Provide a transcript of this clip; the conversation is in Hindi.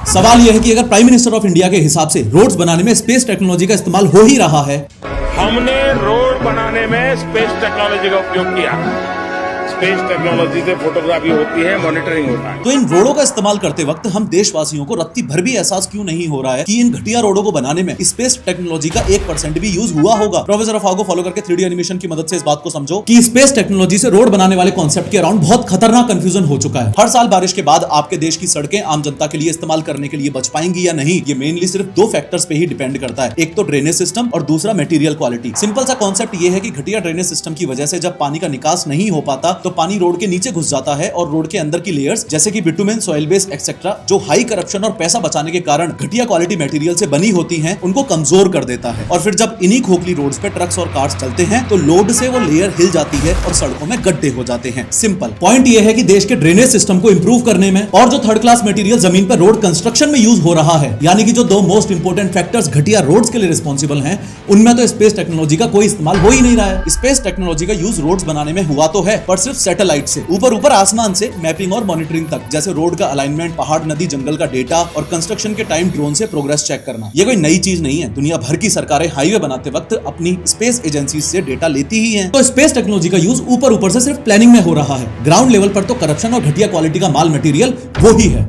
सवाल यह है कि अगर प्राइम मिनिस्टर ऑफ इंडिया के हिसाब से रोड्स बनाने में स्पेस टेक्नोलॉजी का इस्तेमाल हो ही रहा है, हमने रोड बनाने में स्पेस टेक्नोलॉजी का उपयोग किया। स्पेस टेक्नोलॉजी से फोटोग्राफी होती है, मॉनिटरिंग होता है। तो इन रोडों का इस्तेमाल करते वक्त हम देशवासियों को रत्ती भर भी एहसास क्यों नहीं हो रहा है कि इन घटिया रोडों को बनाने में स्पेस टेक्नोलॉजी का 1% भी यूज हुआ होगा। प्रोफेसर अफवाह को फॉलो करके 3D एनिमेशन की मदद से इस बात को समझो कि स्पेस टेक्नोलॉजी से रोड बनाने वाले कॉन्सेप्ट के अराउंड बहुत खतरनाक कंफ्यूजन हो चुका है। हर साल बारिश के बाद आपके देश की सड़कें आम जनता के लिए इस्तेमाल करने के लिए बच पाएंगी या नहीं, ये मेनली सिर्फ दो फैक्टर्स पे ही डिपेंड करता है। एक तो ड्रेनेज सिस्टम और दूसरा मटेरियल क्वालिटी। सिंपल सा कॉन्सेप्ट ये है कि घटिया ड्रेनेज सिस्टम की वजह से जब पानी का निकास नहीं हो पाता तो पानी रोड के नीचे घुस जाता है और रोड के अंदर की लेयर्स जैसे कि बिटुमेन, सॉइल बेस एक्सेट्रा, जो हाई करप्शन और पैसा बचाने के कारण घटिया क्वालिटी मटेरियल से बनी होती हैं, उनको कमजोर कर देता है। और फिर जब इन्हीं खोखली रोड्स पे ट्रक्स और कार्स चलते हैं तो लोड से वो लेयर हिल जाती है और सड़कों में गड्ढे हो जाते हैं। सिंपल पॉइंट ये है कि देश के ड्रेनेज सिस्टम को इंप्रूव करने में और जो थर्ड क्लास मटेरियल जमीन पर रोड कंस्ट्रक्शन में यूज हो रहा है, यानी कि जो दो मोस्ट इंपोर्टेंट फैक्टर्स घटिया रोड्स के लिए रिस्पॉन्सिबल हैं, उनमें तो स्पेस टेक्नोलॉजी का कोई इस्तेमाल हो ही नहीं रहा है। स्पेस टेक्नोलॉजी का यूज रोड्स बनाने में हुआ तो है, पर सिर्फ सैटेलाइट से ऊपर आसमान से मैपिंग और मॉनिटरिंग तक, जैसे रोड का अलाइनमेंट, पहाड़, नदी, जंगल का डेटा और कंस्ट्रक्शन के टाइम ड्रोन से प्रोग्रेस चेक करना। ये कोई नई चीज नहीं है। दुनिया भर की सरकारें हाईवे बनाते वक्त अपनी स्पेस एजेंसी से डेटा लेती ही हैं। तो स्पेस टेक्नोलॉजी का यूज ऊपर से सिर्फ प्लानिंग में हो रहा है। ग्राउंड लेवल पर तो करप्शन और घटिया क्वालिटी का माल मटेरियल वो ही है।